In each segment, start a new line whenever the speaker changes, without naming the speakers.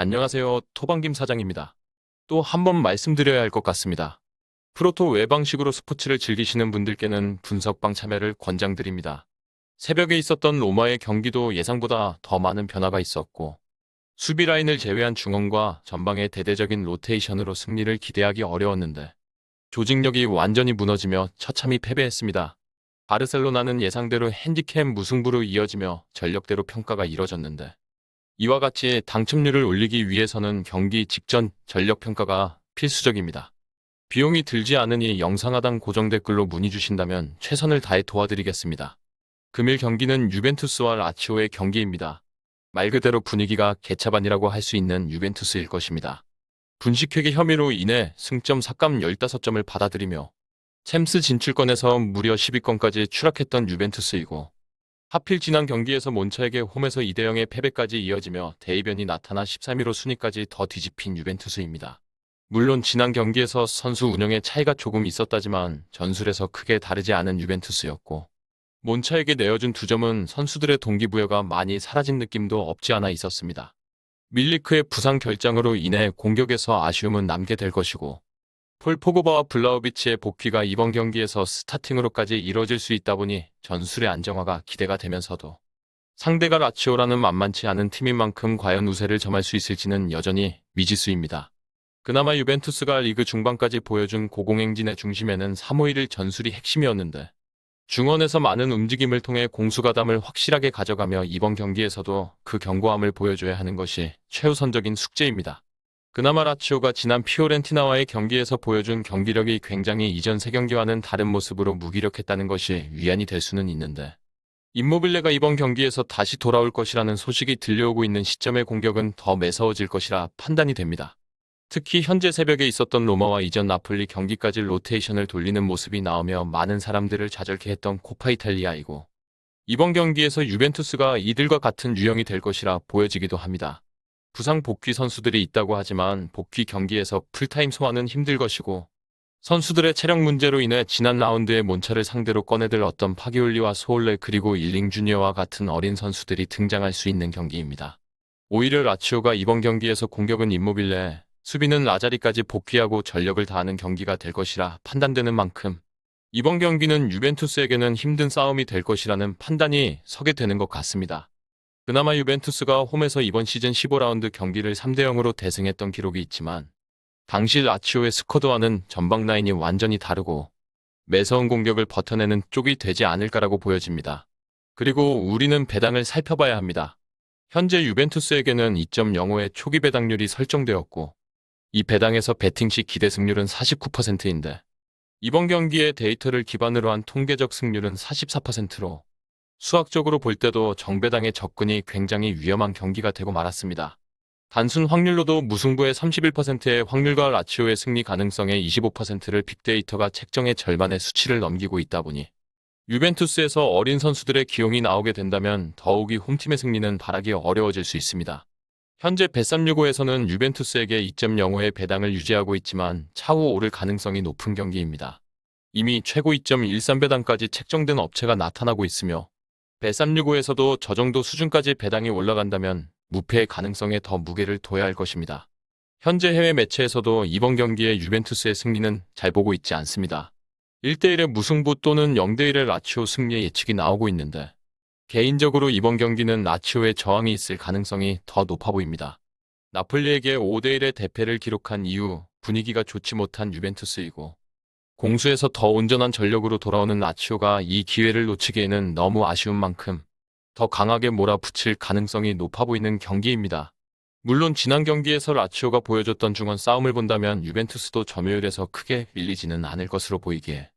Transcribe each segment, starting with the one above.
안녕하세요. 토방김 사장입니다. 또 한 번 말씀드려야 할 것 같습니다. 프로토 외방식으로 스포츠를 즐기시는 분들께는 분석방 참여를 권장드립니다. 새벽에 있었던 로마의 경기도 예상보다 더 많은 변화가 있었고, 수비 라인을 제외한 중원과 전방의 대대적인 로테이션으로 승리를 기대하기 어려웠는데, 조직력이 완전히 무너지며 처참히 패배했습니다. 바르셀로나는 예상대로 핸디캡 무승부로 이어지며 전력대로 평가가 이뤄졌는데, 이와 같이 당첨률을 올리기 위해서는 경기 직전 전력 평가가 필수적입니다. 비용이 들지 않으니 영상하단 고정 댓글로 문의 주신다면 최선을 다해 도와드리겠습니다. 금일 경기는 유벤투스와 라치오의 경기입니다. 말 그대로 분위기가 개차반이라고 할 수 있는 유벤투스일 것입니다. 분식회계 혐의로 인해 승점 삭감 15점을 받아들이며 챔스 진출권에서 무려 10위권까지 추락했던 유벤투스이고, 하필 지난 경기에서 몬차에게 홈에서 2대0의 패배까지 이어지며 대이변이 나타나 13위로 순위까지 더 뒤집힌 유벤투스입니다. 물론 지난 경기에서 선수 운영에 차이가 조금 있었다지만 전술에서 크게 다르지 않은 유벤투스였고, 몬차에게 내어준 2점은 선수들의 동기부여가 많이 사라진 느낌도 없지 않아 있었습니다. 밀리크의 부상 결장으로 인해 공격에서 아쉬움은 남게 될 것이고, 폴 포그바와 블라우비치의 복귀가 이번 경기에서 스타팅으로까지 이뤄질 수 있다 보니 전술의 안정화가 기대가 되면서도, 상대가 라치오라는 만만치 않은 팀인 만큼 과연 우세를 점할 수 있을지는 여전히 미지수입니다. 그나마 유벤투스가 리그 중반까지 보여준 고공행진의 중심에는 3-5-1 전술이 핵심이었는데, 중원에서 많은 움직임을 통해 공수가담을 확실하게 가져가며 이번 경기에서도 그 견고함을 보여줘야 하는 것이 최우선적인 숙제입니다. 그나마 라치오가 지난 피오렌티나와의 경기에서 보여준 경기력이 굉장히 이전 3경기와는 다른 모습으로 무기력했다는 것이 위안이 될 수는 있는데, 임모빌레가 이번 경기에서 다시 돌아올 것이라는 소식이 들려오고 있는 시점의 공격은 더 매서워질 것이라 판단이 됩니다. 특히 현재 새벽에 있었던 로마와 이전 나폴리 경기까지 로테이션을 돌리는 모습이 나오며 많은 사람들을 좌절케 했던 코파 이탈리아이고, 이번 경기에서 유벤투스가 이들과 같은 유형이 될 것이라 보여지기도 합니다. 부상 복귀 선수들이 있다고 하지만 복귀 경기에서 풀타임 소화는 힘들 것이고, 선수들의 체력 문제로 인해 지난 라운드에 몬차를 상대로 꺼내들 어떤 파기올리와 소올레 그리고 일링 주니어와 같은 어린 선수들이 등장할 수 있는 경기입니다. 오히려 라치오가 이번 경기에서 공격은 임모빌레, 수비는 라자리까지 복귀하고 전력을 다하는 경기가 될 것이라 판단되는 만큼, 이번 경기는 유벤투스에게는 힘든 싸움이 될 것이라는 판단이 서게 되는 것 같습니다. 그나마 유벤투스가 홈에서 이번 시즌 15라운드 경기를 3대0으로 대승했던 기록이 있지만, 당시 라치오의 스쿼드와는 전방 라인이 완전히 다르고 매서운 공격을 버텨내는 쪽이 되지 않을까라고 보여집니다. 그리고 우리는 배당을 살펴봐야 합니다. 현재 유벤투스에게는 2.05의 초기 배당률이 설정되었고, 이 배당에서 배팅 시 기대 승률은 49%인데 이번 경기의 데이터를 기반으로 한 통계적 승률은 44%로 수학적으로 볼 때도 정배당의 접근이 굉장히 위험한 경기가 되고 말았습니다. 단순 확률로도 무승부의 31%의 확률과 라치오의 승리 가능성의 25%를 빅데이터가 책정의 절반의 수치를 넘기고 있다 보니, 유벤투스에서 어린 선수들의 기용이 나오게 된다면 더욱이 홈팀의 승리는 바라기 어려워질 수 있습니다. 현재 bet365에서는 유벤투스에게 2.05의 배당을 유지하고 있지만 차후 오를 가능성이 높은 경기입니다. 이미 최고 2.13 배당까지 책정된 업체가 나타나고 있으며, bet365에서도 저 정도 수준까지 배당이 올라간다면 무패의 가능성에 더 무게를 둬야 할 것입니다. 현재 해외 매체에서도 이번 경기의 유벤투스의 승리는 잘 보고 있지 않습니다. 1대1의 무승부 또는 0대1의 라치오 승리의 예측이 나오고 있는데, 개인적으로 이번 경기는 라치오의 저항이 있을 가능성이 더 높아 보입니다. 나폴리에게 5대1의 대패를 기록한 이후 분위기가 좋지 못한 유벤투스이고, 공수에서 더 온전한 전력으로 돌아오는 라치오가 이 기회를 놓치기에는 너무 아쉬운 만큼 더 강하게 몰아붙일 가능성이 높아 보이는 경기입니다. 물론 지난 경기에서 라치오가 보여줬던 중원 싸움을 본다면 유벤투스도 점유율에서 크게 밀리지는 않을 것으로 보이기에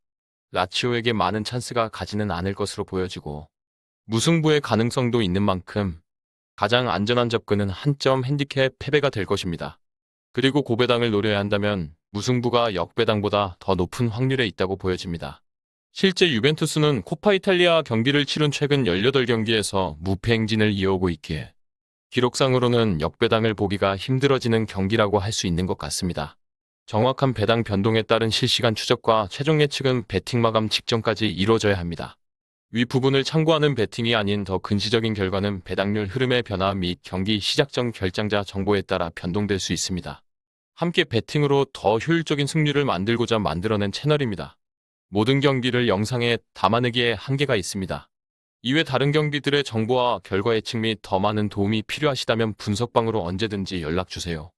라치오에게 많은 찬스가 가지는 않을 것으로 보여지고, 무승부의 가능성도 있는 만큼 가장 안전한 접근은 한 점 핸디캡 패배가 될 것입니다. 그리고 고배당을 노려야 한다면 무승부가 역배당보다 더 높은 확률에 있다고 보여집니다. 실제 유벤투스는 코파 이탈리아 경기를 치른 최근 18경기에서 무패 행진을 이어오고 있기에 기록상으로는 역배당을 보기가 힘들어지는 경기라고 할 수 있는 것 같습니다. 정확한 배당 변동에 따른 실시간 추적과 최종 예측은 배팅 마감 직전까지 이루어져야 합니다. 위 부분을 참고하는 베팅이 아닌 더 근시적인 결과는 배당률 흐름의 변화 및 경기 시작 전 결장자 정보에 따라 변동될 수 있습니다. 함께 베팅으로 더 효율적인 승률을 만들고자 만들어낸 채널입니다. 모든 경기를 영상에 담아내기에 한계가 있습니다. 이외 다른 경기들의 정보와 결과 예측 및 더 많은 도움이 필요하시다면 분석방으로 언제든지 연락주세요.